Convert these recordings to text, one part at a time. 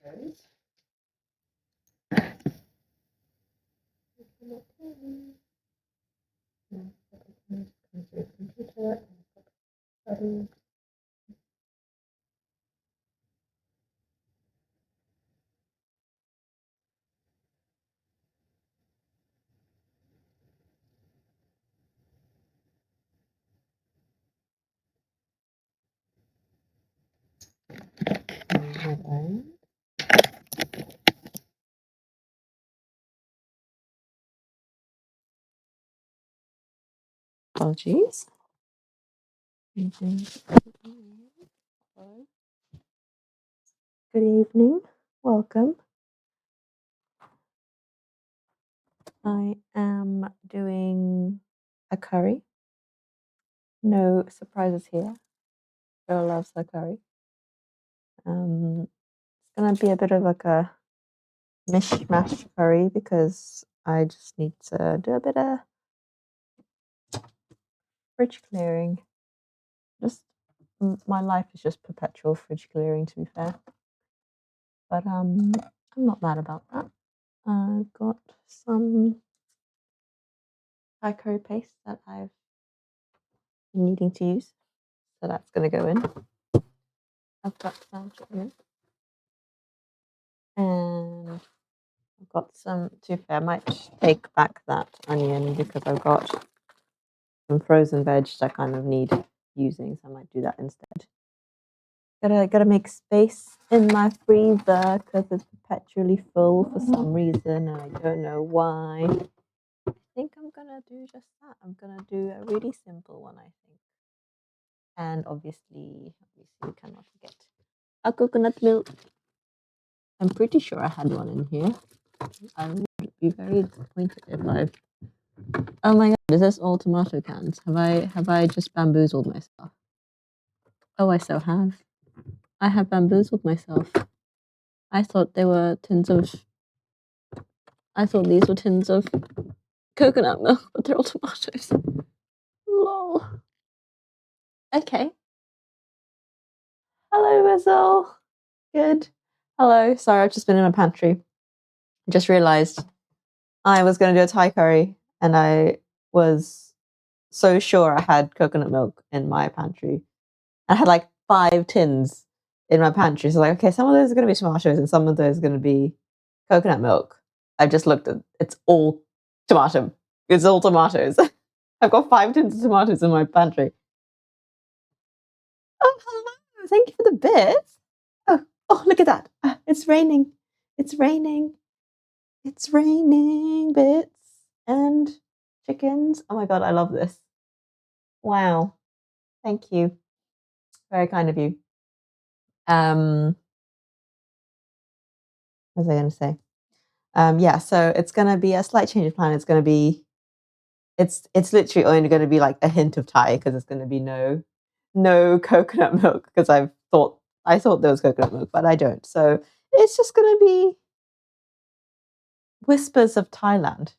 tomatoes. Apologies. Good evening. Welcome. I am doing a curry. No surprises here. Girl loves her curry. It's gonna be a bit of like a mishmash curry because I just need to do a bit of fridge clearing. Just my life is just perpetual fridge clearing, to be fair. But I'm not mad about that. I've got some Thai curry paste that I've been needing to use, so that's going to go in. I've got some chicken and I've got some. To be fair, I might take back that onion because I've got some frozen veg that I kind of need using, so I might do that instead. Gotta make space in my freezer because it's perpetually full for some reason, and I don't know why. I think I'm gonna do just that. I'm gonna do a really simple one, I think. And obviously we cannot forget a coconut milk. I'm pretty sure I had one in here. I would be very disappointed if I. Oh my god, is this all tomato cans? Have I just bamboozled myself? Oh, I so have. I have bamboozled myself. I thought they were tins of. I thought these were tins of coconut milk, but they're all tomatoes. Lol. Okay. Hello, Whistle. Good. Hello. Sorry, I've just been in my pantry. Just realised I was going to do a Thai curry, and I was so sure I had coconut milk in my pantry. I had like 5 tins in my pantry. So like, okay, some of those are going to be tomatoes, and some of those are going to be coconut milk. I've just looked at it's all tomato. It's all tomatoes. I've got 5 tins of tomatoes in my pantry. Oh, hello. Thank you for the bits. Oh, look at that. It's raining. It's raining. It's raining bits and chickens. Oh my god, I love this. Wow. Thank you. Very kind of you. What was I going to say? Yeah, so it's going to be a slight change of plan. It's going to be it's literally only going to be like a hint of Thai because it's going to be no coconut milk because I thought there was coconut milk, but I don't. So it's just going to be whispers of Thailand.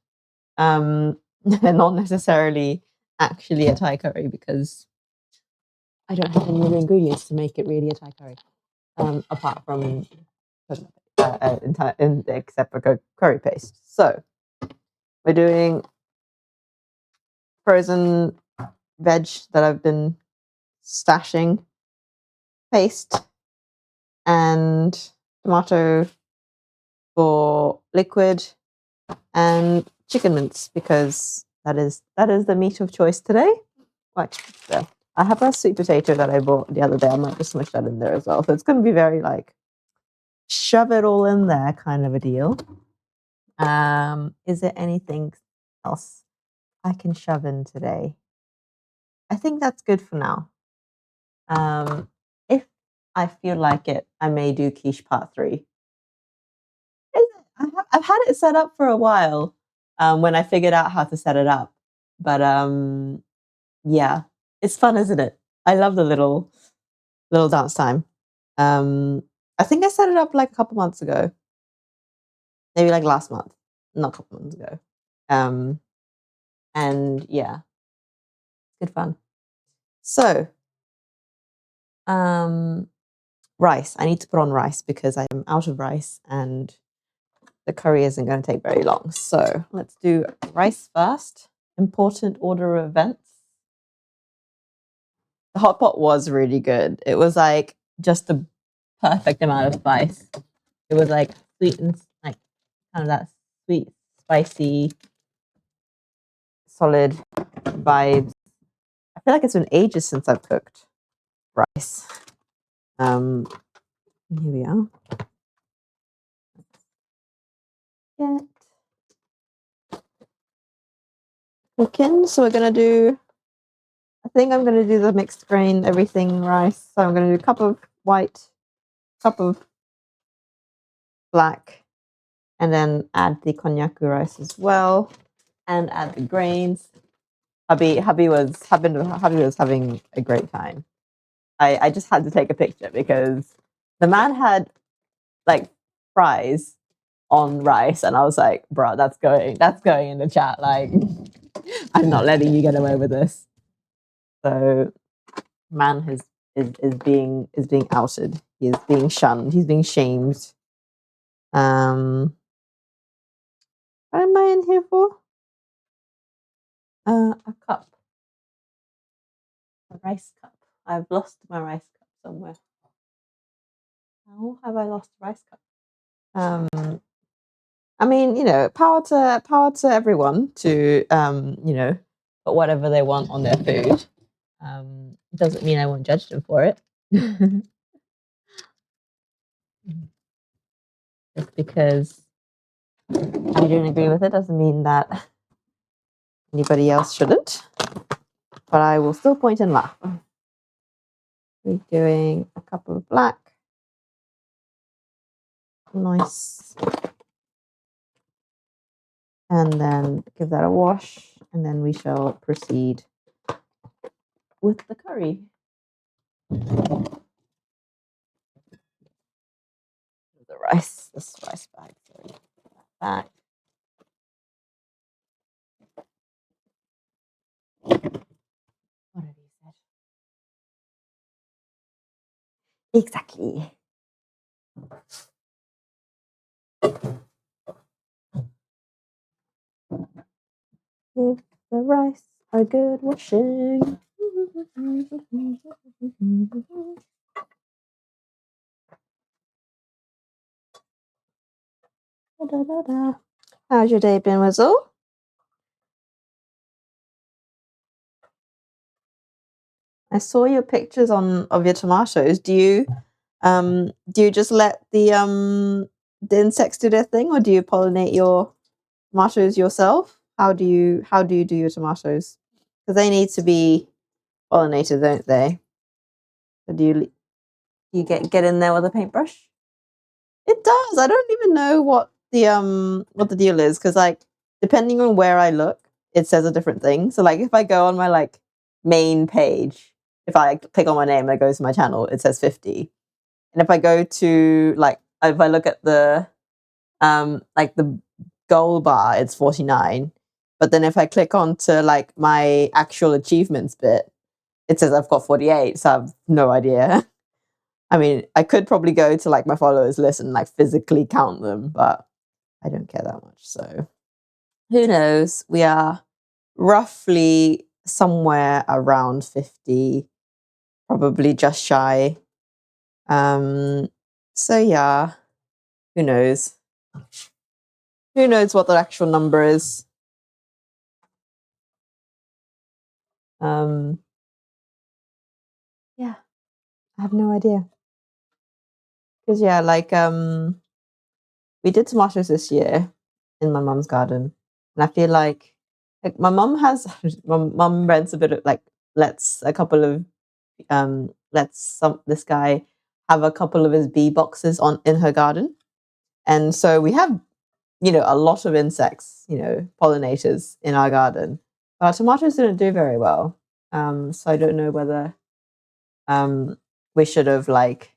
Not necessarily actually a Thai curry because I don't have any other ingredients to make it really a Thai curry. Apart from except for curry paste. So we're doing frozen veg that I've been stashing, paste, and tomato for liquid, and chicken mince because that is the meat of choice today. Right, so I have a sweet potato that I bought the other day. I might just smush that in there as well. So it's going to be very like shove it all in there kind of a deal. Is there anything else I can shove in today? I think that's good for now. If I feel like it, I may do quiche part 3. I've had it set up for a while when I figured out how to set it up. But yeah, it's fun, isn't it? I love the little dance time. I think I set it up like a couple months ago. Maybe like last month, not a couple months ago. And yeah, good fun. So, rice. I need to put on rice because I'm out of rice, and the curry isn't going to take very long. So let's do rice first. Important order of events. The hot pot was really good. It was like just the perfect amount of spice. It was like sweet and like kind of that sweet, spicy, solid vibes. I feel like it's been ages since I've cooked rice. Here we are. Get cooking. So we're gonna do. I think I'm gonna do the mixed grain everything rice. So I'm gonna do a cup of white, cup of black, and then add the konjac rice as well, and add the grains. Hubby was having a great time. I just had to take a picture because the man had like fries on rice, and I was like, bro, that's going in the chat. Like, I'm not letting you get away with this. So, man is being outed. He is being shunned. He's being shamed. What am I in here for? A cup, a rice cup. I've lost my rice cup somewhere. How have I lost a rice cup? I mean, power to everyone to put whatever they want on their food. Doesn't mean I won't judge them for it. Just because I don't agree with it doesn't mean that anybody else shouldn't. But I will still point and laugh. We're doing a cup of black. Nice. And then give that a wash, and then we shall proceed with the curry. The rice, this rice bag, sorry. Back. What have you said? Exactly. Give the rice a good washing. Da, da, da. How's your day been, Wizzle? I saw your pictures of your tomatoes. Do you just let the insects do their thing, or do you pollinate your tomatoes yourself? How do you do your tomatoes? Because they need to be pollinated, don't they? Or do you get in there with a paintbrush? It does. I don't even know what the deal is, because like depending on where I look, it says a different thing. So like if I go on my like main page, if I click on my name and it goes to my channel, it says 50. And if I go to like if I look at the like the goal bar, it's 49. But then if I click onto like my actual achievements bit, it says I've got 48. So I have no idea. I mean, I could probably go to like my followers list and like physically count them, but I don't care that much. So who knows? We are roughly somewhere around 50, probably just shy. So yeah, who knows? Who knows what the actual number is? Yeah, I have no idea. Because yeah, like we did tomatoes this year in my mum's garden, and I feel like my mum has my mum rents a bit of like lets a couple of this guy have a couple of his bee boxes on in her garden, and so we have a lot of insects, pollinators in our garden. But our tomatoes didn't do very well, so I don't know whether we should have like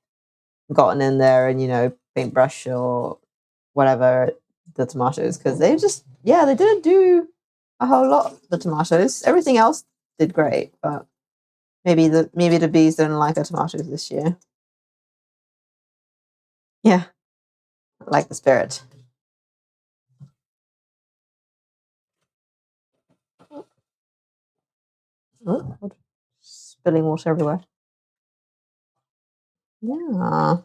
gotten in there and paintbrush or whatever the tomatoes, because they didn't do a whole lot. The tomatoes, everything else did great, but maybe the bees don't like our tomatoes this year. Yeah, I like the spirit. Oh, God. Spilling water everywhere. Yeah.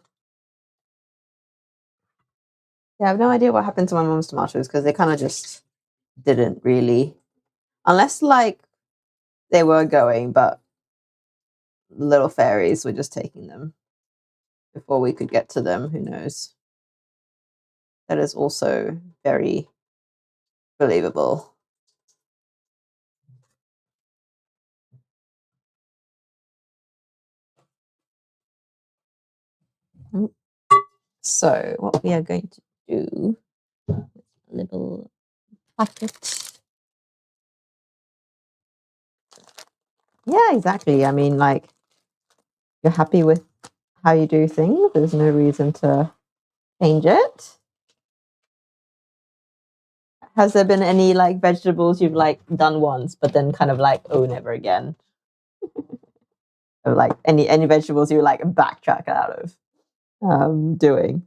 Yeah, I have no idea what happened to my mom's tomatoes because they kind of just didn't really, unless like they were going, but little fairies were just taking them before we could get to them. Who knows? That is also very believable. Mm. So, what we are going to do, a little packet. Yeah, exactly. I mean, like, you're happy with how you do things, there's no reason to change it. Has there been any like vegetables you've like done once, but then kind of like, oh, never again? Or like any vegetables you like backtrack out of doing?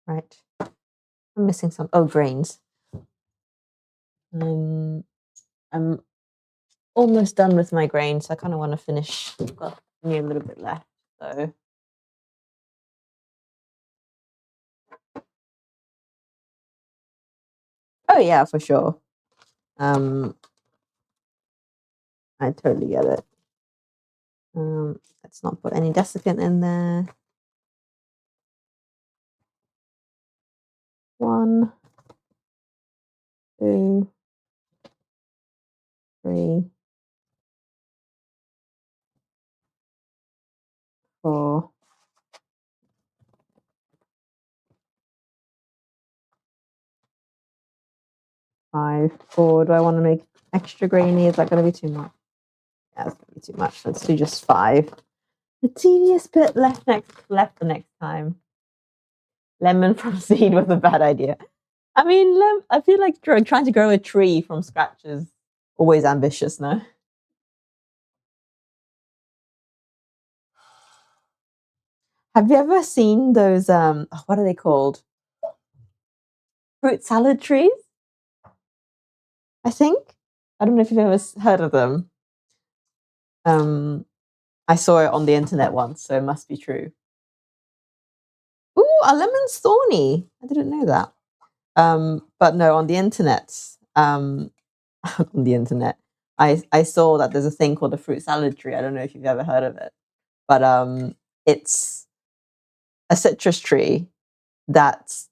Right. I'm missing some. Oh, grains. I'm almost done with my grains. So I kind of want to finish. I've got only a little bit left. So, oh yeah, for sure. Um, I totally get it. Let's not put any desiccant in there. 1, 2, 3, 4. 5, 4. Do I want to make extra grainy? Is that going to be too much? Yeah, it's going to be too much. Let's do just 5. The tedious bit left the next time. Lemon from seed was a bad idea. I mean, I feel like trying to grow a tree from scratch is always ambitious, no? Have you ever seen those? What are they called? Fruit salad trees, I think. I don't know if you've ever heard of them. Um, I saw it on the internet once, so it must be true. Ooh, a lemon's thorny. I didn't know that. But no, on the internet, on the internet, I saw that there's a thing called a fruit salad tree. I don't know if you've ever heard of it, but it's a citrus tree that's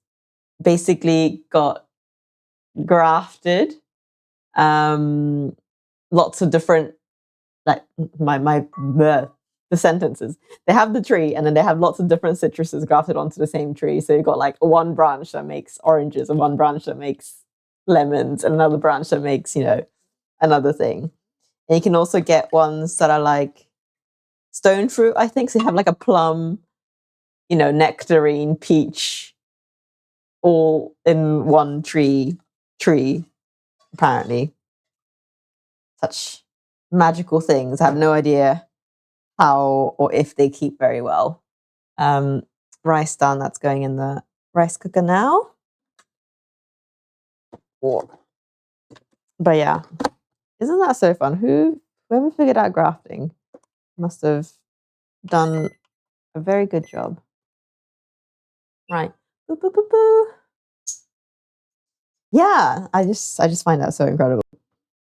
basically got grafted lots of different like the sentences. They have the tree and then they have lots of different citruses grafted onto the same tree. So you've got like one branch that makes oranges and one branch that makes lemons and another branch that makes, another thing. And you can also get ones that are like stone fruit, I think. So you have like a plum, nectarine, peach, all in one tree, apparently. Such magical things. I have no idea how or if they keep very well. Rice done, that's going in the rice cooker now. Oh. But yeah, isn't that so fun? Whoever figured out grafting must have done a very good job. Right. Boo, boo, boo, boo. Yeah, I just find that so incredible.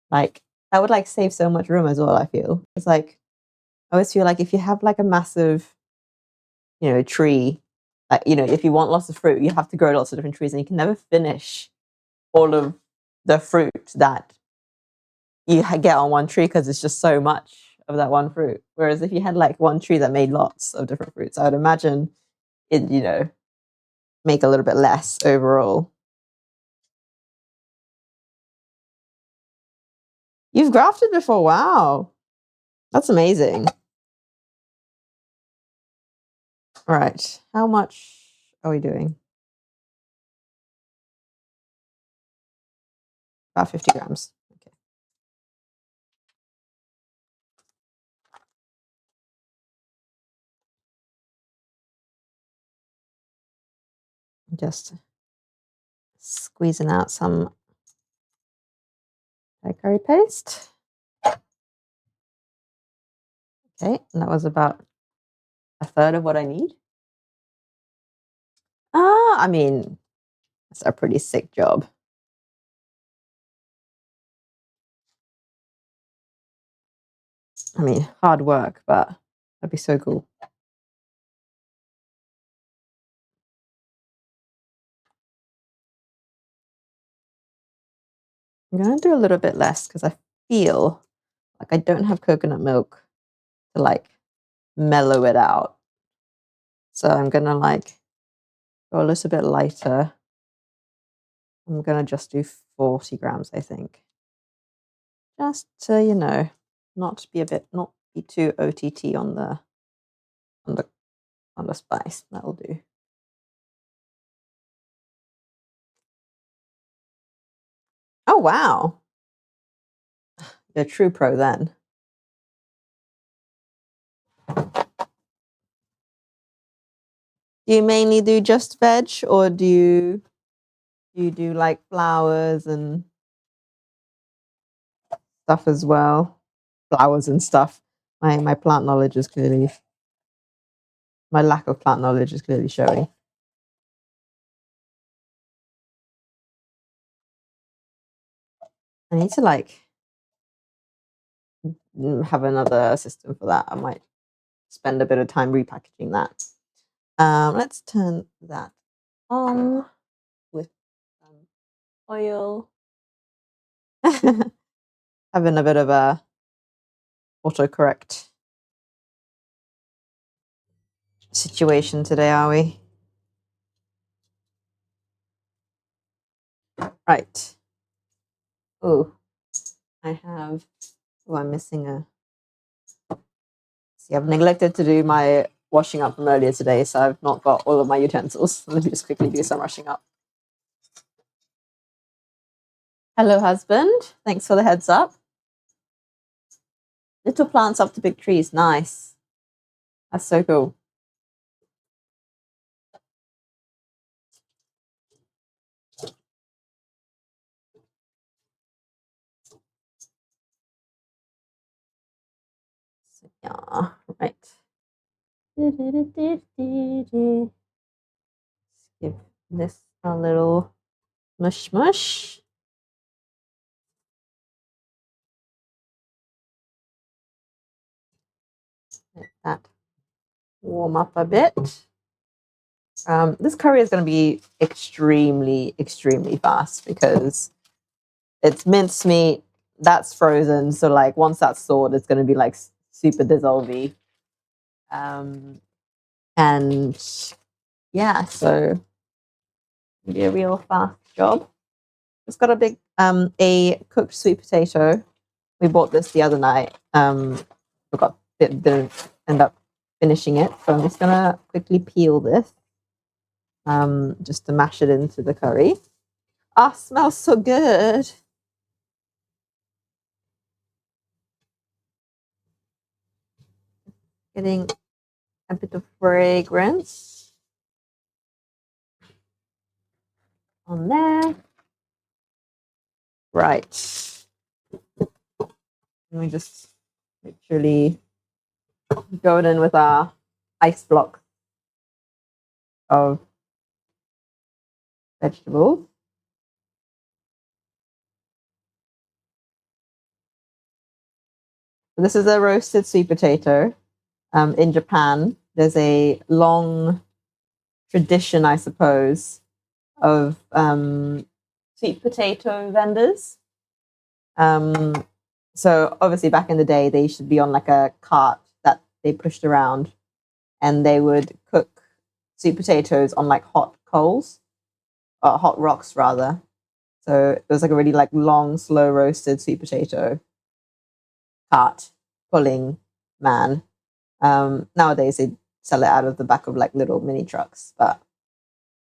Like that would like save so much room as well, I feel. It's like I always feel like if you have like a massive, tree, like, if you want lots of fruit, you have to grow lots of different trees and you can never finish all of the fruit that you get on one tree because it's just so much of that one fruit. Whereas if you had like one tree that made lots of different fruits, I would imagine it, make a little bit less overall. You've grafted before. Wow. That's amazing. All right. How much are we doing? About 50 grams. Okay. Just squeezing out some Thai curry paste. Okay, and that was about a third of what I need. I mean, that's a pretty sick job. I mean, hard work, but that'd be so cool. I'm gonna do a little bit less because I feel like I don't have coconut milk to like mellow it out. So I'm gonna like go a little bit lighter. I'm gonna just do 40 grams, I think. Just to, not be too OTT on the on the spice. That'll do. Oh wow. You're a true pro then. Do you mainly do just veg or do you do like flowers and stuff as well? Flowers and stuff. My plant knowledge is clearly my lack of plant knowledge is clearly showing. I need to like have another system for that. I might spend a bit of time repackaging that. Let's turn that on with some oil. Having a bit of a autocorrect situation today, are we? Right. Oh, I have. Oh, I'm missing a. See, I've neglected to do my washing up from earlier today, so I've not got all of my utensils. Let me just quickly do some rushing up. Hello, husband. Thanks for the heads up. Little plants up to big trees. Nice. That's so cool. So, yeah, right. Give this a little mush mush. Let that warm up a bit. This curry is going to be extremely, extremely fast because it's mincemeat that's frozen. So like once that's thawed, it's going to be like super dissolvey. And yeah, so it'll be a real fast job. It's got a cooked sweet potato. We bought this the other night. Forgot didn't end up finishing it, so I'm just gonna quickly peel this. Just to mash it into the curry. Ah, smells so good. Getting a bit of fragrance on there. Right. Let me just literally go in with our ice block of vegetables. This is a roasted sweet potato. In Japan, there's a long tradition, I suppose, of sweet potato vendors. So obviously back in the day, they used to be on like a cart that they pushed around, and they would cook sweet potatoes on like hot coals, or hot rocks rather. So it was like a really like long, slow roasted sweet potato. cart pulling man. Nowadays they sell it out of the back of like little mini trucks, but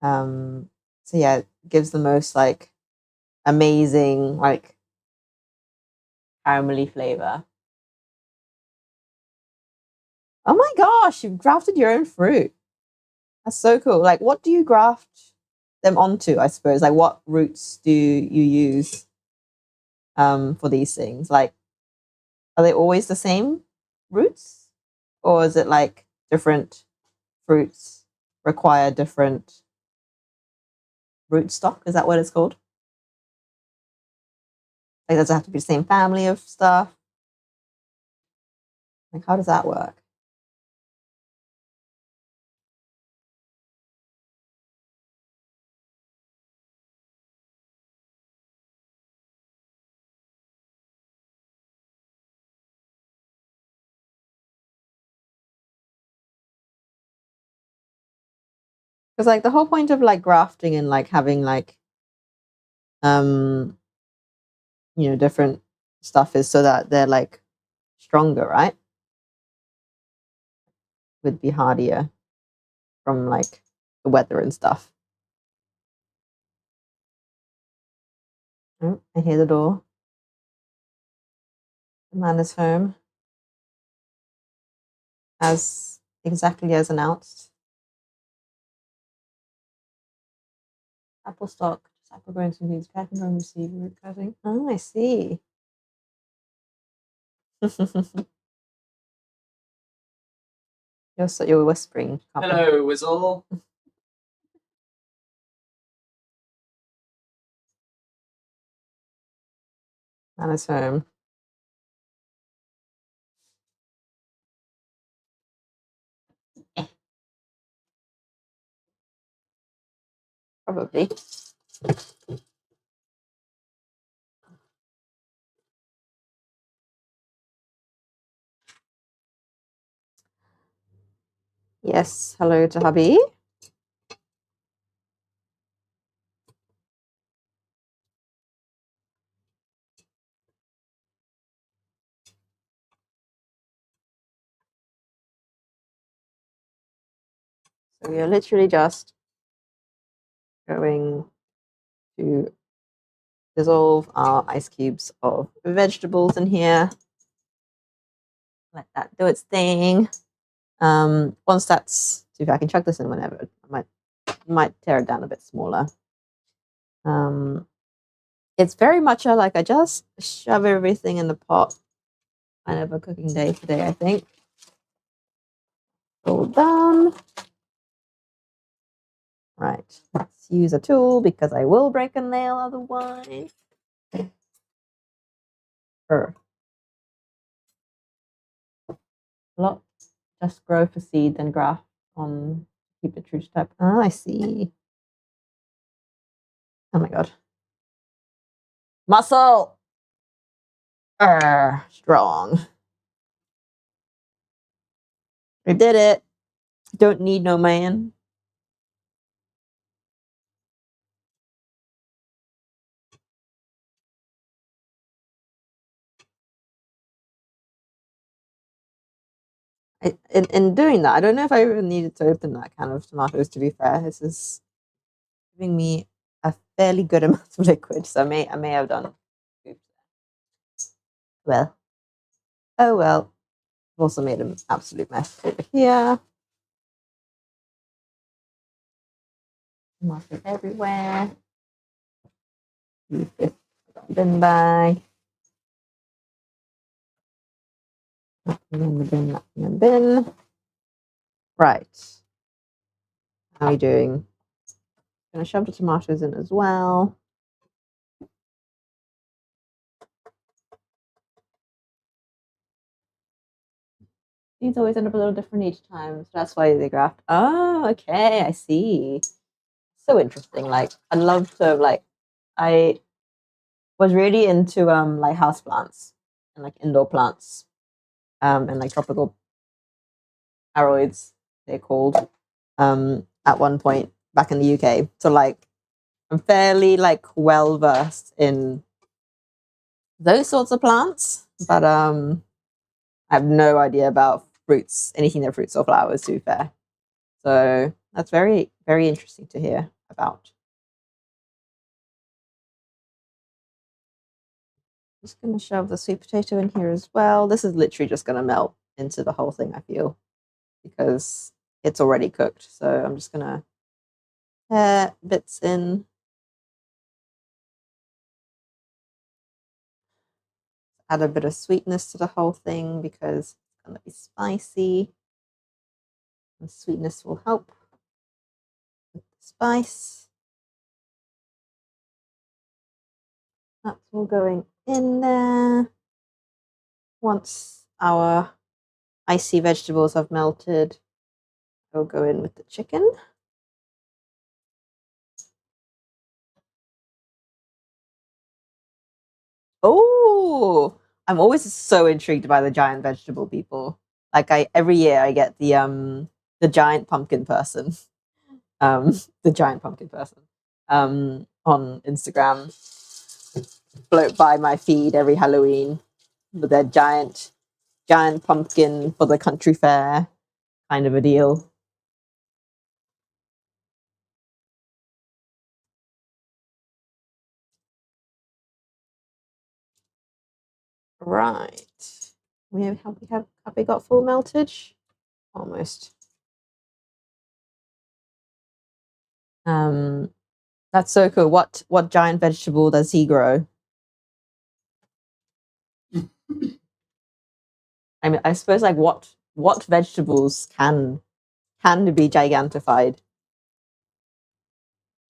so yeah, it gives the most like amazing like caramelly flavor. Oh my gosh, you've grafted your own fruit. That's so cool. Like, what do you graft them onto, I suppose? Like, what roots do you use for these things? Like, are they always the same roots? Or is it like different fruits require different root stock? Is that what it's called? Like, does it have to be the same family of stuff? Like, how does that work? Because like the whole point of like grafting and like having like um different stuff is so that they're like stronger, right? Would be hardier from like the weather and stuff. Oh, I hear the door. The man is home, as exactly as announced. Apple stock, just apple growing some leaves, cutting growing receive root cutting. Oh, I see. You're whispering. Hello, Wizzle. Man is home. Probably. Yes. Hello to hubby. So we are literally just going to dissolve our ice cubes of vegetables in here. Let that do its thing. Once that's, see if I can chuck this in whenever. I might tear it down a bit smaller. It's very much like I just shove everything in the pot. Kind of a cooking day today, I think. All done. Right, let's use a tool because I will break a nail otherwise. Lot just grow for seed, then graft on, keep it true to type. Ah, I see. Oh my god. Muscle! Strong. I did it. Don't need no man. In doing that, I don't know if I even needed to open that can of tomatoes, to be fair. This is giving me a fairly good amount of liquid, so I may have done. Oops. Well. Oh well. I've also made an absolute mess over here. Tomatoes everywhere. Use this bin bag. In the bin, that in the bin. Right. How are we doing? Gonna shove the tomatoes in as well. These always end up a little different each time, so that's why they graft. Oh, okay, I see. So interesting. Like, I'd love to like, I was really into like house plants and like indoor plants, and like tropical aroids, they're called, at one point back in the UK. So like, I'm fairly like well versed in those sorts of plants, but I have no idea about fruits, anything that fruits or flowers, to be fair. So that's very, very interesting to hear about. Just going to shove the sweet potato in here as well. This is literally just going to melt into the whole thing, I feel, because it's already cooked. So I'm just going to pair bits in. Add a bit of sweetness to the whole thing because it's going to be spicy. And sweetness will help with the spice. That's all going in there. Once our icy vegetables have melted, we'll go in with the chicken. Oh, I'm always so intrigued by the giant vegetable people. Like every year I get the giant pumpkin person. The giant pumpkin person. On Instagram float by my feed every Halloween with their giant pumpkin for the country fair kind of a deal. Right. Have we got full meltage? Almost. Um, that's so cool. What giant vegetable does he grow? I mean, I suppose like what vegetables can be gigantified?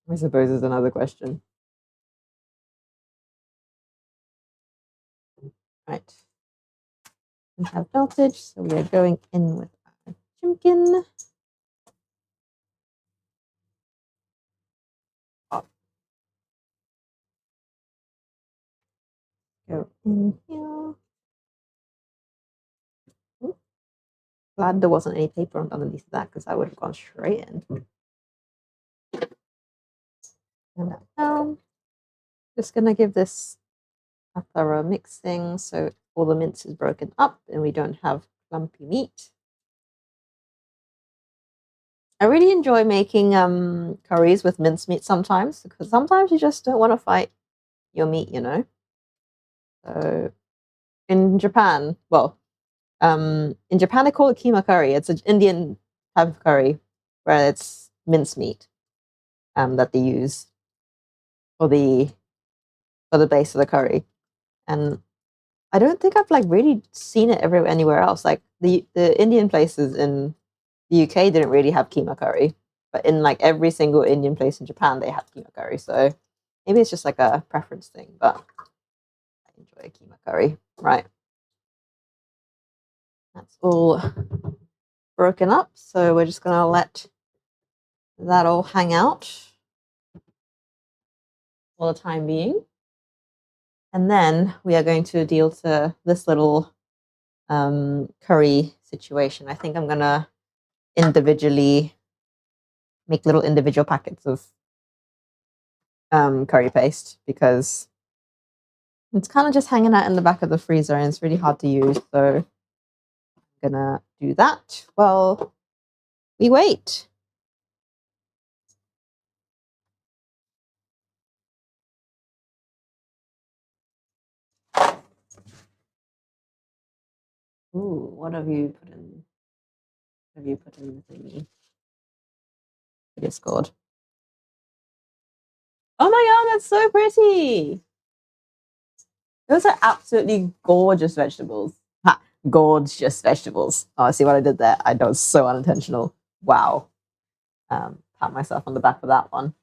I suppose is another question. Right. We have meltage, so we are going in with our pumpkin. Go in here. Glad there wasn't any paper underneath that because I would have gone straight in. And that down. Just gonna give this a thorough mixing so all the mince is broken up and we don't have clumpy meat. I really enjoy making curries with mincemeat sometimes because sometimes you just don't want to fight your meat, you know. So in Japan, in Japan they call it keema curry. It's an Indian type of curry where it's mincemeat that they use for the base of the curry. And I don't think I've like really seen it anywhere else. Like the Indian places in the UK didn't really have keema curry, but in like every single Indian place in Japan, they have keema curry. So maybe it's just like a preference thing, but I enjoy keema curry. Right, that's all broken up. So we're just gonna let that all hang out for the time being, and then we are going to deal to this little curry situation. I think I'm gonna individually make little individual packets of curry paste because it's kind of just hanging out in the back of the freezer and it's really hard to use. So I'm gonna do that while we wait. Ooh, what have you put in? Have you put in the thingy? Discord. Oh my god, that's so pretty. Those are absolutely gorgeous vegetables. Ha, gorgeous vegetables. Oh, see what I did there? I that was so unintentional. Wow. Pat myself on the back for that one.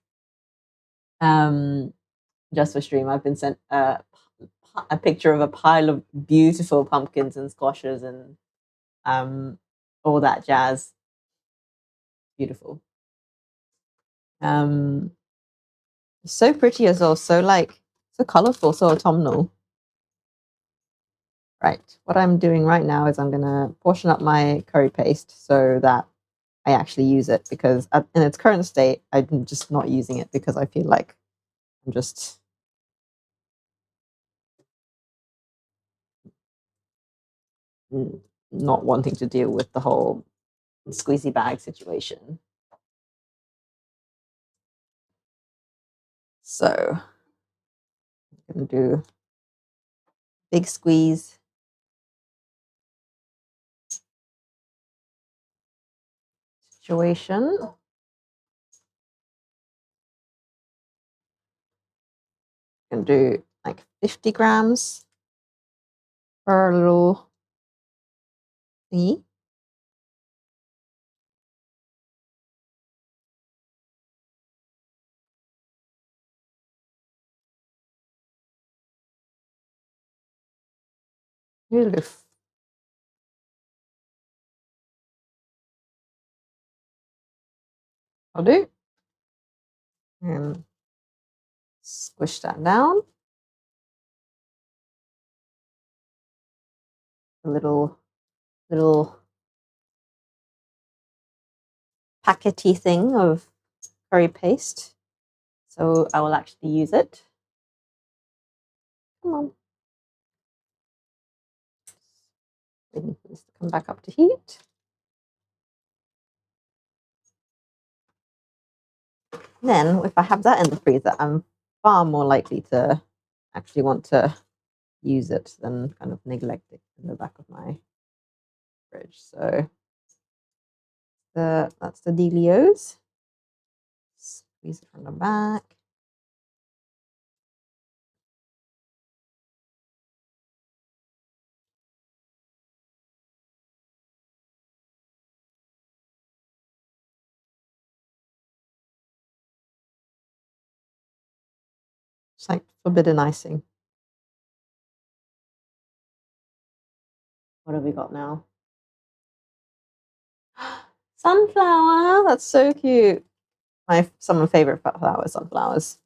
Just for stream, I've been sent a picture of a pile of beautiful pumpkins and squashes and all that jazz. Beautiful. Um, so pretty as well. So colorful, so autumnal. Right. What I'm doing right now is I'm gonna portion up my curry paste so that I actually use it because in its current state, I'm just not using it because I feel like I'm just not wanting to deal with the whole squeezy bag situation. So I'm going to do big squeeze. Situation. And do like 50 grams per little thingy. I'll do. And squish that down. A little packety thing of curry paste. So I will actually use it. Come on. Waiting for this to come back up to heat. Then, if I have that in the freezer, I'm far more likely to actually want to use it than kind of neglect it in the back of my fridge. So that's the dealios. Squeeze it from the back. It's like forbidden icing. What have we got now? Sunflower. That's so cute. Some of my favorite flowers, sunflowers.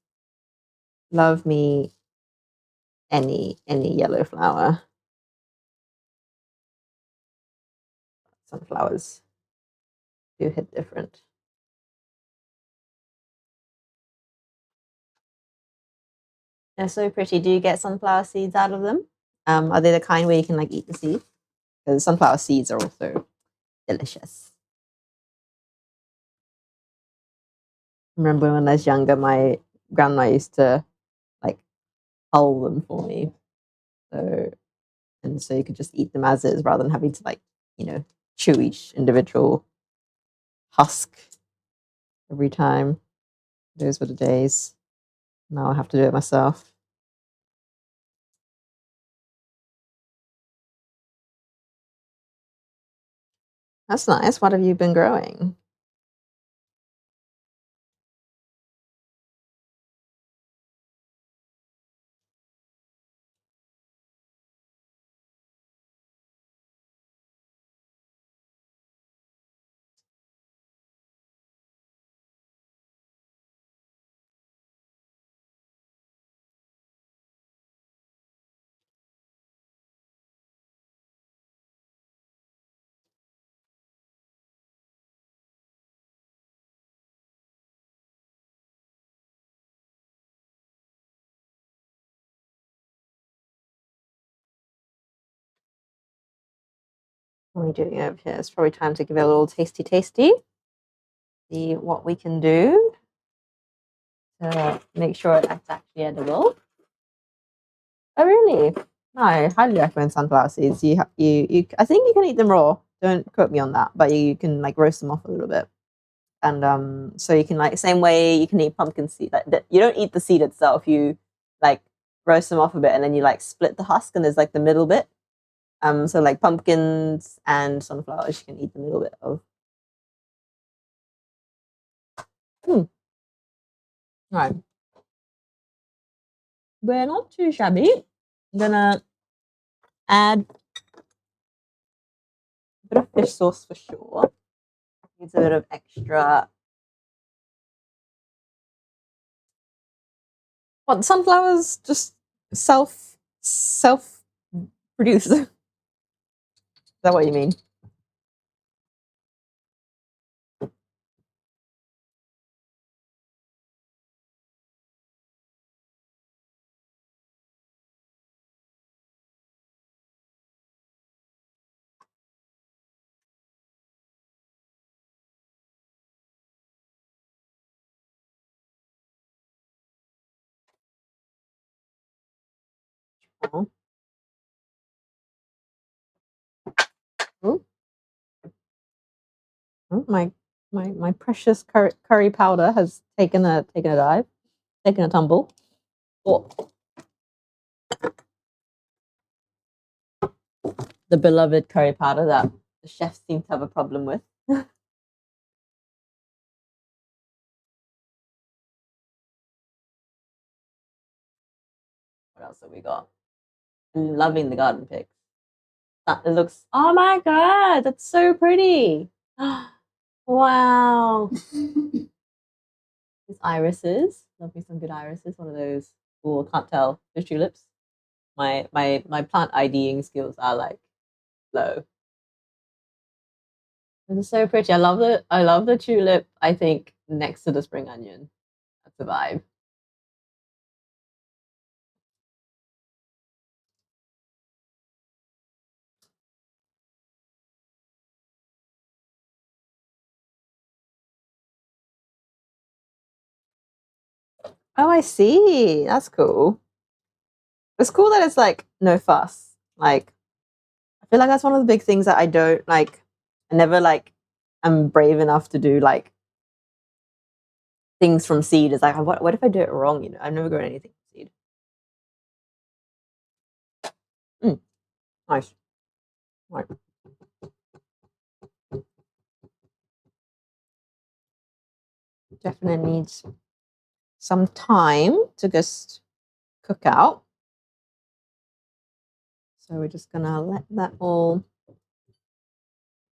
Love me any yellow flower. Sunflowers do hit different. They're so pretty. Do you get sunflower seeds out of them? Are they the kind where you can like eat the seed? Because sunflower seeds are also delicious. Remember when I was younger, my grandma used to like hull them for me. So you could just eat them as is rather than having to like, chew each individual husk every time. Those were the days. Now I have to do it myself. That's nice. What have you been growing? What are we doing over here? It's probably time to give it a little tasty. See what we can do to make sure it's actually edible. Oh, really? No, I highly recommend sunflower seeds. I think you can eat them raw. Don't quote me on that, but you can like roast them off a little bit. And so you can like same way you can eat pumpkin seed. Like you don't eat the seed itself. You like roast them off a bit, and then you like split the husk, and there's like the middle bit. So like pumpkins and sunflowers, you can eat the middle bit of. Right, we're not too shabby. I'm gonna add a bit of fish sauce for sure. Needs a bit of extra. What sunflowers just self produce? Is that what you mean? Oh, ooh, oh, my precious curry powder has taken a dive, taken a tumble. Oh, the beloved curry powder that the chefs seem to have a problem with. What else have we got? I'm loving the garden pigs. It looks. Oh my god, that's so pretty. Wow. These irises. Love me some good irises. One of those. Oh, I can't tell. Those tulips. My plant IDing skills are like low. This is so pretty. I love the tulip. I think next to the spring onion. That's a vibe. Oh, I see. That's cool. It's cool that it's like no fuss. Like I feel like that's one of the big things that I don't like. I never like am brave enough to do like things from seed. Is like what if I do it wrong? I've never grown anything from seed. Mm, nice. Right. Definitely needs some time to just cook out. So we're just gonna let that all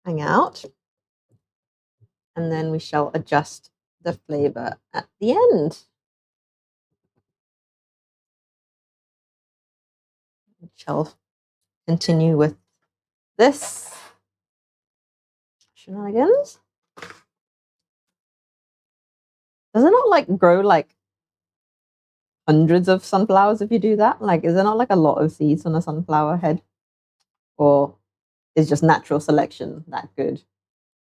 hang out, and then we shall adjust the flavor at the end. We shall continue with this shenanigans. Does it not like grow like hundreds of sunflowers if you do that? Like, is there not like a lot of seeds on a sunflower head? Or is just natural selection that good?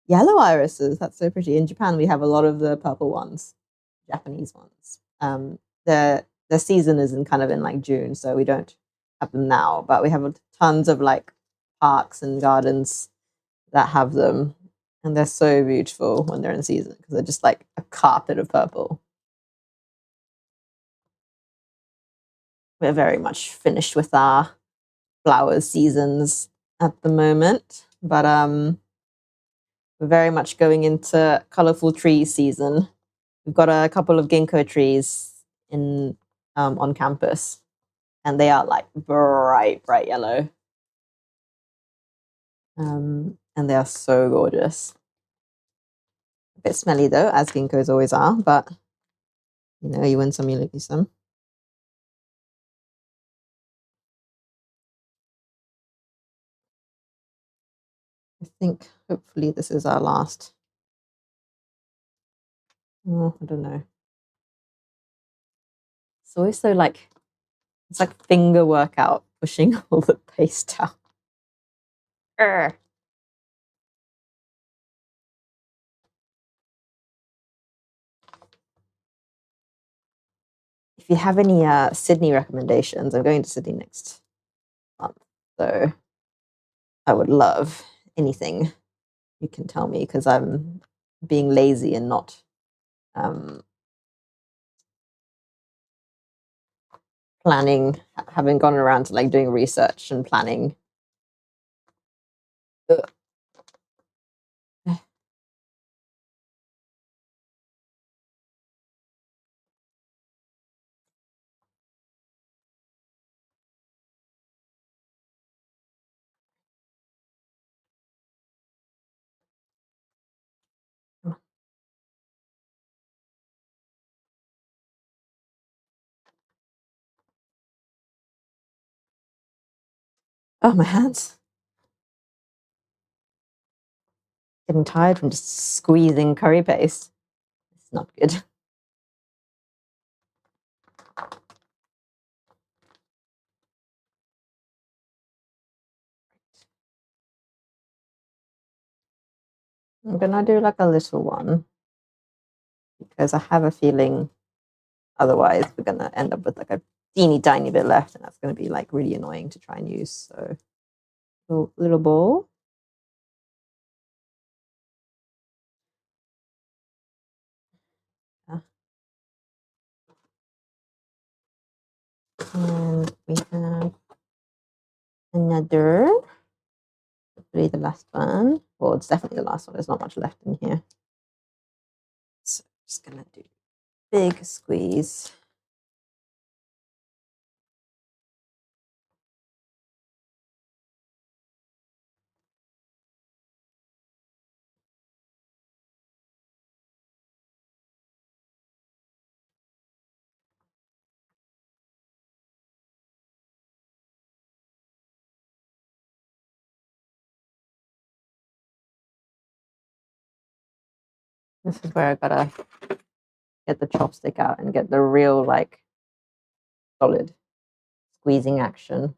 Yellow irises, that's so pretty. In Japan, we have a lot of the purple ones, Japanese ones. The season is in kind of in like June, so we don't have them now, but we have tons of like parks and gardens that have them, and they're so beautiful when they're in season because they're just like a carpet of purple. We're very much finished with our flower seasons at the moment, but we're very much going into colorful tree season. We've got a couple of ginkgo trees in on campus, and they are like bright yellow, and they are so gorgeous. A bit smelly though, as ginkgos always are, but you win some, you lose some. I think hopefully this is our last. Oh, I don't know. It's always so like it's like finger workout pushing all the paste out. Urgh. If you have any Sydney recommendations, I'm going to Sydney next month, so I would love anything you can tell me because I'm being lazy and not um, planning, having gone around to like doing research and planning. Ugh. Oh, my hands. Getting tired from just squeezing curry paste. It's not good. I'm gonna do like a little one because I have a feeling otherwise we're gonna end up with like a teeny tiny bit left, and that's going to be like really annoying to try and use. So little bowl. And we have another, hopefully the last one. Well, it's definitely the last one. There's not much left in here. So I'm just going to do big squeeze. This is where I gotta get the chopstick out and get the real, like, solid squeezing action.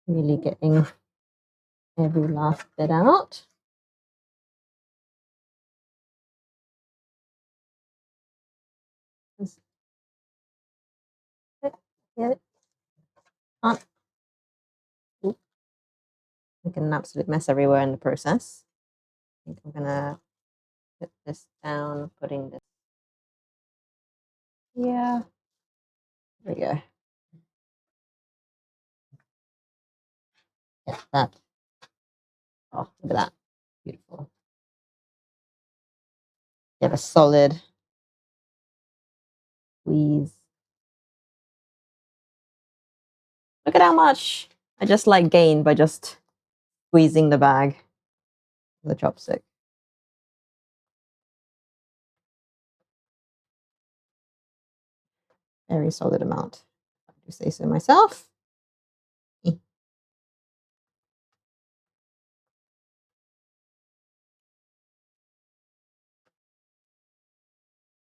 Really getting every last bit out. Get it? Can't. Making an absolute mess everywhere in the process. I think I'm gonna put this down, putting this here. There we go. Get that. Oh, look at that. Beautiful. Get a solid squeeze. Look at how much I just like gained by just squeezing the bag with a chopstick. Very solid amount, if I do say so myself.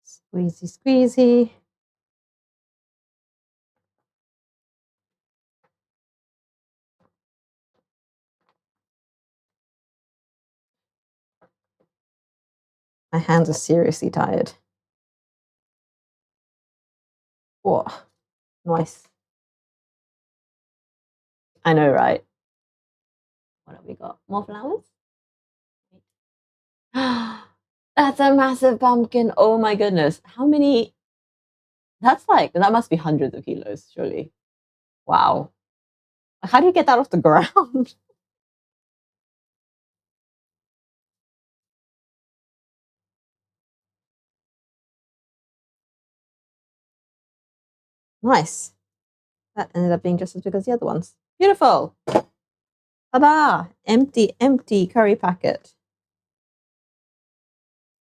Squeezy, squeezy. My hands are seriously tired. Oh, nice. I know, right? What have we got? More flowers? That's a massive pumpkin. Oh my goodness. How many? That's like, that must be hundreds of kilos, surely. Wow. How do you get that off the ground? Nice. That ended up being just as big as the other ones. Beautiful. Ta-da! Empty, empty curry packet.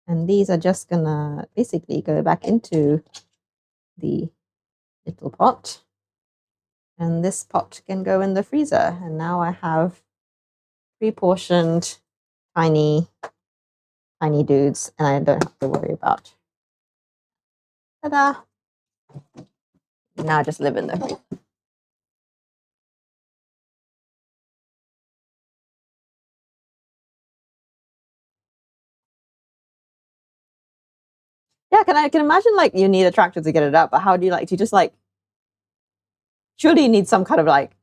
And these are just gonna basically go back into the little pot. And this pot can go in the freezer. And now I have pre-portioned tiny, tiny dudes, and I don't have to worry about. Ta-da! Now I just live in the freezer. Yeah, I can imagine like you need a tractor to get it up, but how do you just like surely you need some kind of like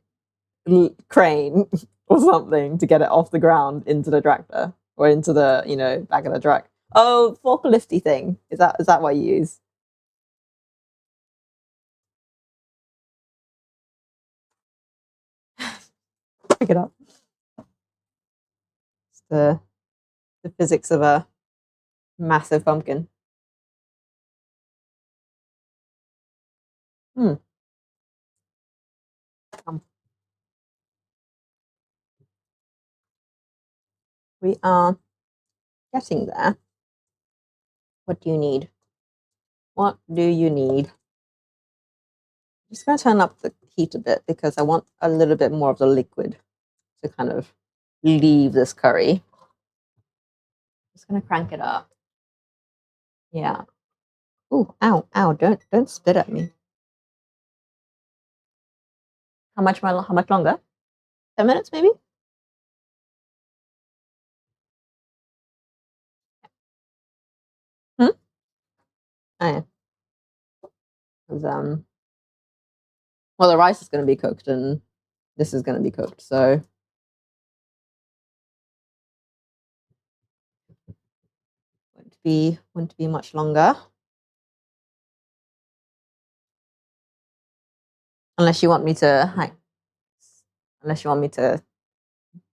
crane or something to get it off the ground into the tractor or into the back of the truck. Oh, forklifty thing. Is that what you use? Pick it up. It's the physics of a massive pumpkin. Hmm. We are getting there. What do you need? What do you need? I'm just going to turn up the heat a bit because I want a little bit more of the liquid to kind of leave this curry. Just going to crank it up. Yeah. Ooh, ow, ow! Don't spit at me. How much longer? 10 minutes, maybe. Oh, yeah. 'Cause, well, the rice is going to be cooked and this is going to be cooked, so won't be much longer. Unless you want me to unless you want me to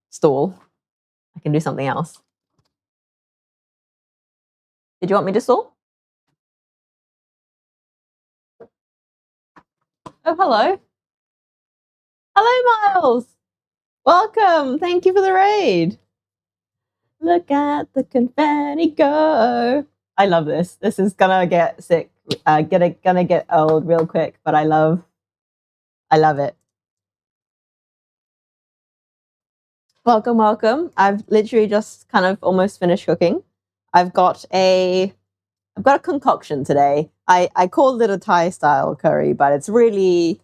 stall, I can do something else. Did you want me to stall? Oh, hello. Hello, Miles. Welcome. Thank you for the raid. Look at the confetti go. I love this. This is gonna get sick. Gonna get old real quick, but I love it. Welcome, welcome. I've literally just kind of almost finished cooking. I've got a concoction today. I called it a Thai style curry, but it's really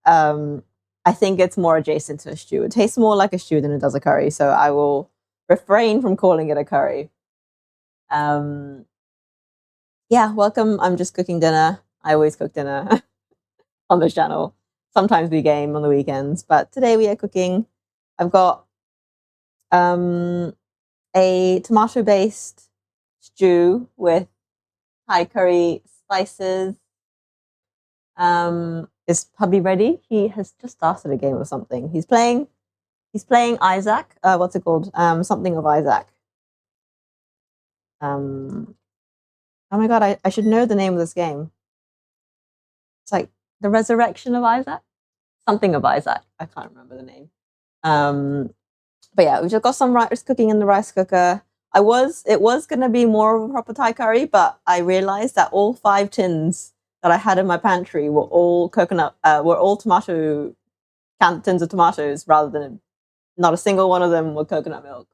I think it's more adjacent to a stew. It tastes more like a stew than it does a curry, so I will refrain from calling it a curry. Um, yeah, welcome. I'm just cooking dinner. I always cook dinner on this channel. Sometimes we game on the weekends, but today we are cooking. I've got um, a tomato-based stew with Thai curry spices. Is hubby ready? He has just started a game of something. He's playing Isaac. What's it called? Something of Isaac. Oh my god, I should know the name of this game. It's like the Resurrection of Isaac. Something of Isaac. I can't remember the name. But yeah, we just got some rice cooking in the rice cooker. It was gonna be more of a proper Thai curry, but I realized that all 5 tins that I had in my pantry were all were all tomato tins of tomatoes rather than not a single one of them were coconut milk.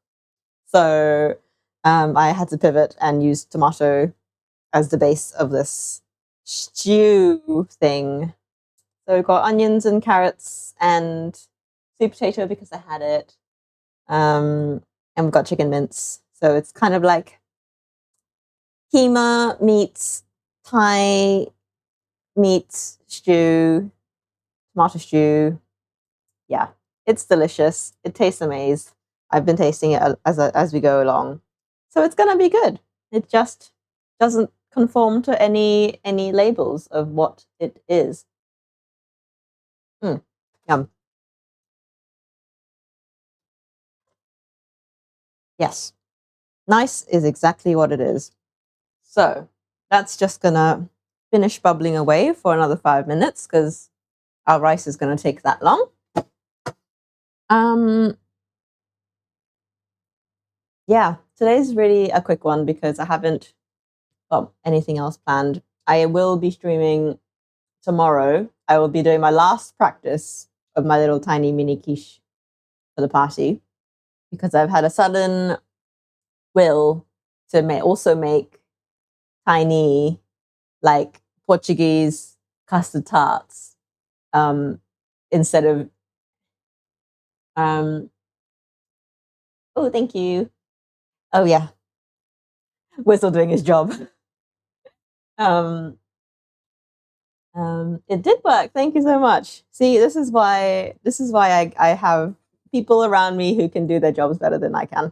So I had to pivot and use tomato as the base of this stew thing. So we've got onions and carrots and sweet potato because I had it. And we've got chicken mince. So it's kind of like keema meets Thai meets stew, tomato stew. Yeah, it's delicious. It tastes amazing. I've been tasting it as we go along, so it's gonna be good. It just doesn't conform to any labels of what it is. Yum. Yes, nice is exactly what it is. So that's just gonna finish bubbling away for another 5 minutes because our rice is gonna take that long. Um, yeah, today's really a quick one because I haven't got anything else planned. I will be streaming tomorrow. I will be doing my last practice of my little tiny mini quiche for the party because I've had a sudden will to also make tiny, like Portuguese custard tarts instead of. Um, oh, thank you. Oh yeah, we're still doing his job. um, it did work. Thank you so much. See, this is why I have people around me who can do their jobs better than I can.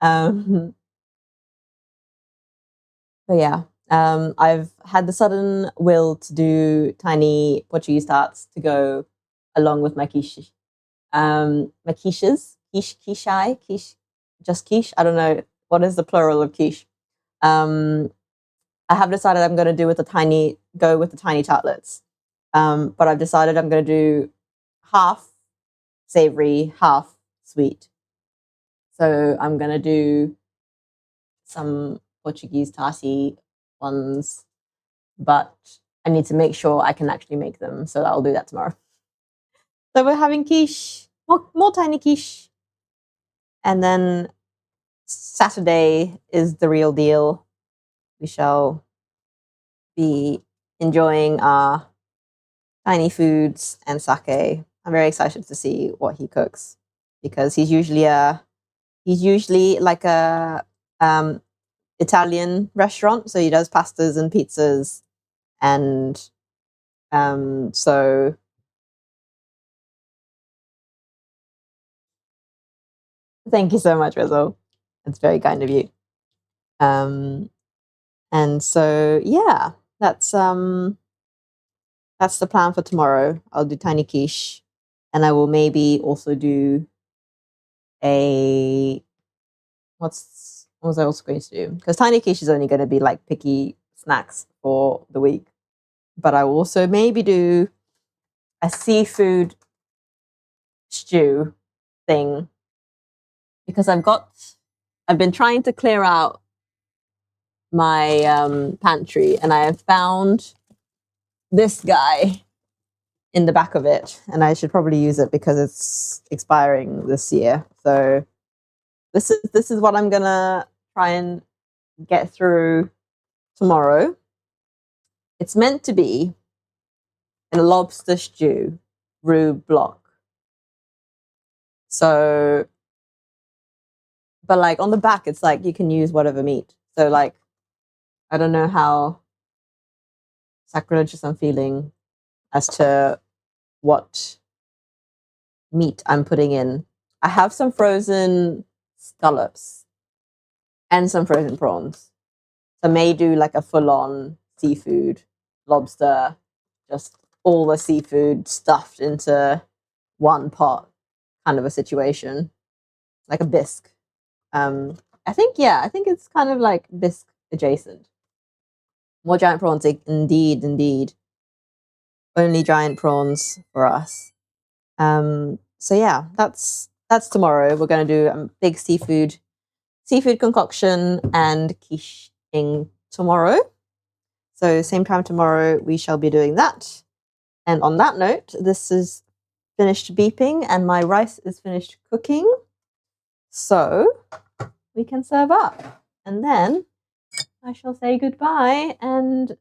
Um, but yeah, I've had the sudden will to do tiny Portuguese tarts to go along with my quiche. My quiches, quiche, just quiche. I don't know what is the plural of quiche. Um, I have decided I'm going to go with the tiny tartlets. But I've decided I'm going to do half savory, half sweet. So I'm going to do some Portuguese tarty ones, but I need to make sure I can actually make them. So I'll do that tomorrow. So we're having quiche, more tiny quiche. And then Saturday is the real deal. We shall be enjoying our tiny foods and sake. I'm very excited to see what he cooks because he's usually like a Italian restaurant, so he does pastas and pizzas, and so thank you so much, Rizzo. It's very kind of you. Um, and so yeah, that's the plan for tomorrow. I'll do tiny quiche, and I will maybe also do a what was I also going to do? Because tiny quiche is only going to be like picky snacks for the week, but I will also maybe do a seafood stew thing because I've been trying to clear out my pantry, and I have found this guy in the back of it, and I should probably use it because it's expiring this year. So this is what I'm gonna try and get through tomorrow. It's meant to be a lobster stew roux block. So, but like on the back, it's like you can use whatever meat. So like, I don't know how sacrilegious I'm feeling as to what meat I'm putting in. I have some frozen scallops and some frozen prawns. So I may do like a full-on seafood, lobster, just all the seafood stuffed into one pot kind of a situation, like a bisque. I think it's kind of like bisque adjacent. More giant prawns, indeed, indeed. Only giant prawns for us. So yeah, that's tomorrow. We're going to do a big seafood concoction and quiching tomorrow. So same time tomorrow, we shall be doing that. And on that note, this is finished beeping and my rice is finished cooking. So we can serve up. And then I shall say goodbye and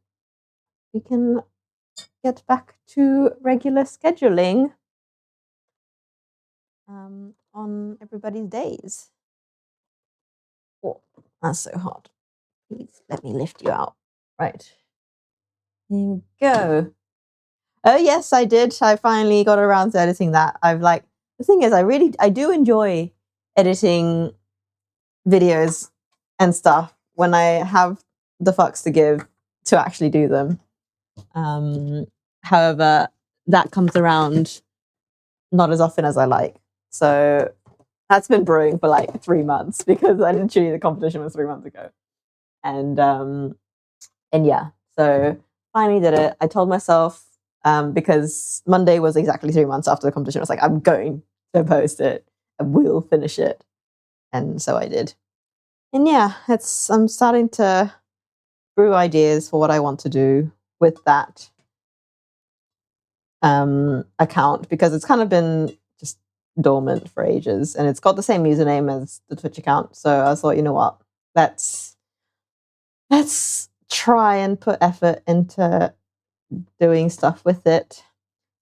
we can get back to regular scheduling on everybody's days. Oh, that's so hot. Please let me lift you out. Right. Here we go. Oh yes, I did. I finally got around to editing that. The thing is I do enjoy editing videos and stuff when I have the fucks to give to actually do them. However, that comes around not as often as I like. So that's been brewing for like 3 months because I literally the competition was 3 months ago. And yeah, so finally did it. I told myself because Monday was exactly 3 months after the competition. I was like, I'm going to post it and we'll finish it. And so I did. And yeah, I'm starting to brew ideas for what I want to do with that account because it's kind of been just dormant for ages and it's got the same username as the Twitch account. So I thought, you know what, let's try and put effort into doing stuff with it.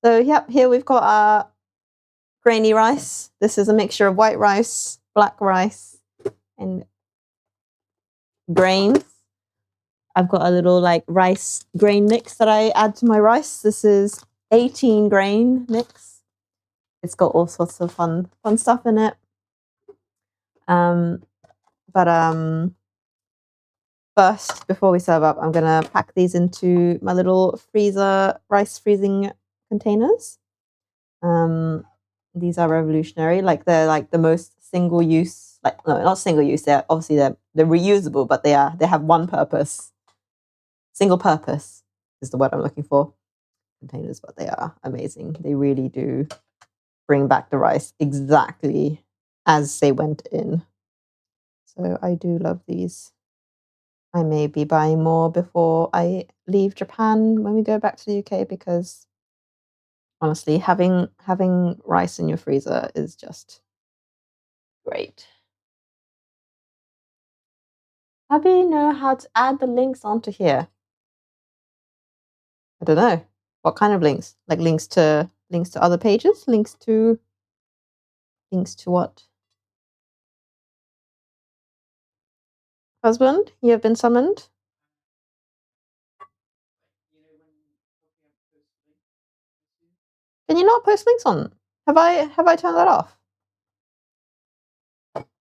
So yep, here we've got our grainy rice. This is a mixture of white rice, black rice, and grains. I've got a little like rice grain mix that I add to my rice. This is 18 grain mix. It's got all sorts of fun stuff in it. But first, before we serve up, I'm gonna pack these into my little rice freezing containers. These are revolutionary. Like they're like the most single use. Like no, not single use. They're obviously they're reusable, but they have one purpose. Single purpose is the word I'm looking for. Containers, but they are amazing. They really do bring back the rice exactly as they went in. So I do love these. I may be buying more before I leave Japan when we go back to the UK because honestly, having rice in your freezer is just great. Abby know how to add the links onto here? I don't know. What kind of links? Like links to other pages? Links to what? Husband, you have been summoned. Can you not post links on? Have I turned that off?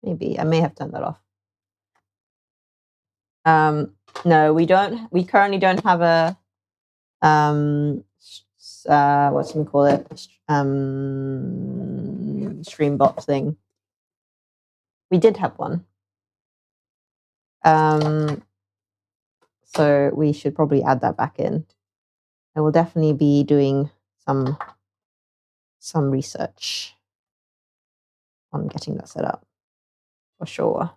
Maybe I may have turned that off. No, we don't. We currently don't have a what do we call it? Streambot thing. We did have one. So we should probably add that back in. I will definitely be doing some research on getting that set up for sure.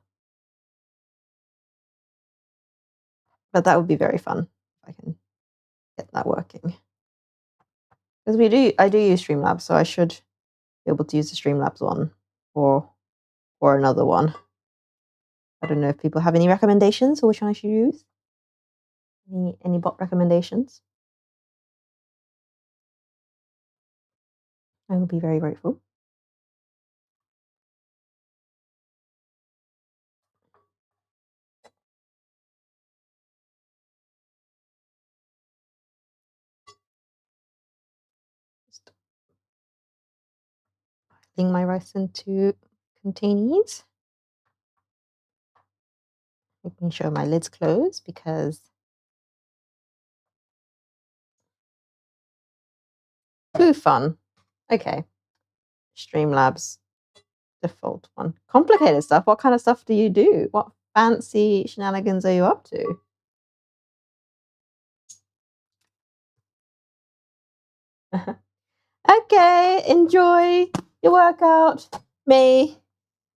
But that would be very fun if I can get that working. Because I do use Streamlabs, so I should be able to use the Streamlabs one or another one. I don't know if people have any recommendations or which one I should use. Any bot recommendations? I will be very grateful. Just putting my rice into containers. Making sure my lid's closed because too fun. Okay. Streamlabs default one. Complicated stuff. What kind of stuff do you do? What fancy shenanigans are you up to? Okay, enjoy your workout. May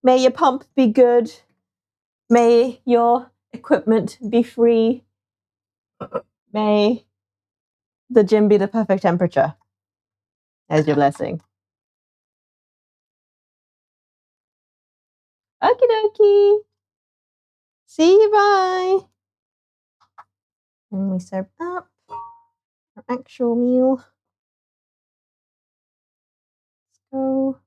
your pump be good. May your equipment be free. May the gym be the perfect temperature. As your blessing. Okie dokie. See you, bye. And we serve up our actual meal. Let's go.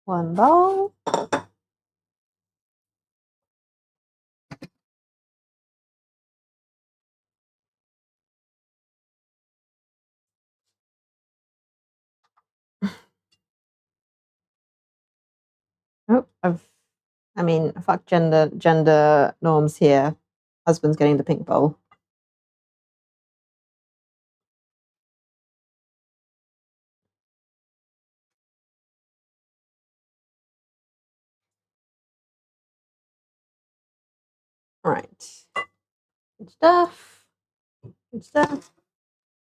One bowl. Oh, fuck gender norms here. Husband's getting the pink bowl. All right. Good stuff. Good stuff.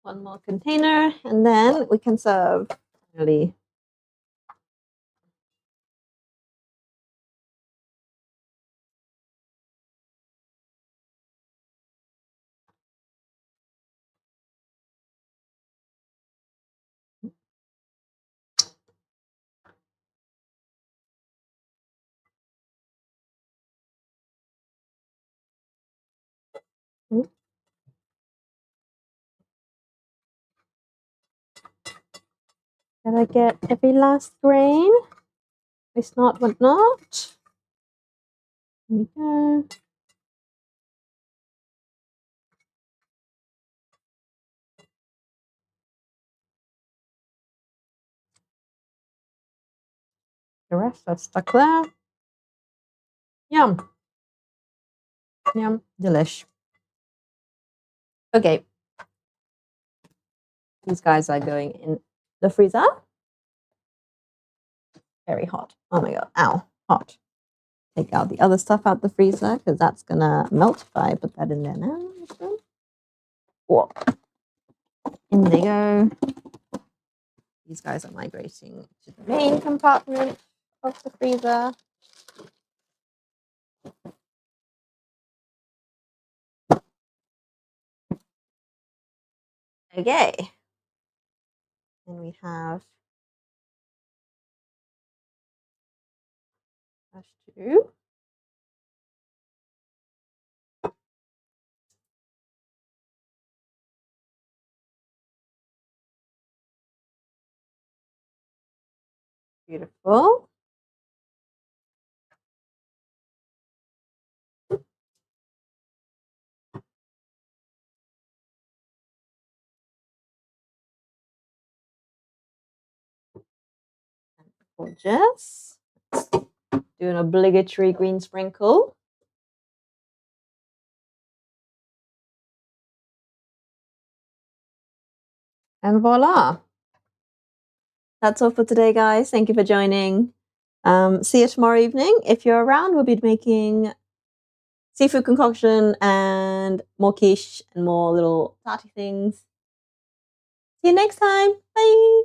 One more container, and then we can serve. Really. Gotta get every last grain. It's not what not. Here we go. The rest are stuck there. Yum. Yum. Delish. Okay. These guys are going in the freezer. Very hot. Oh my god. Ow. Hot. Take out the other stuff out the freezer because that's gonna melt if I put that in there now. Whoa. In they go. These guys are migrating to the main compartment of the freezer. Okay. And we have 2. Beautiful. Gorgeous. Do an obligatory green sprinkle. And voila. That's all for today, guys. Thank you for joining. See you tomorrow evening. If you're around, we'll be making seafood concoction and more quiche and more little tarty things. See you next time. Bye.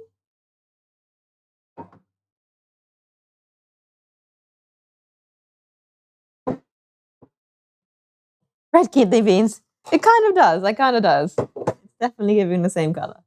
Red kidney beans. It kind of does. It kind of does. It's definitely giving the same color.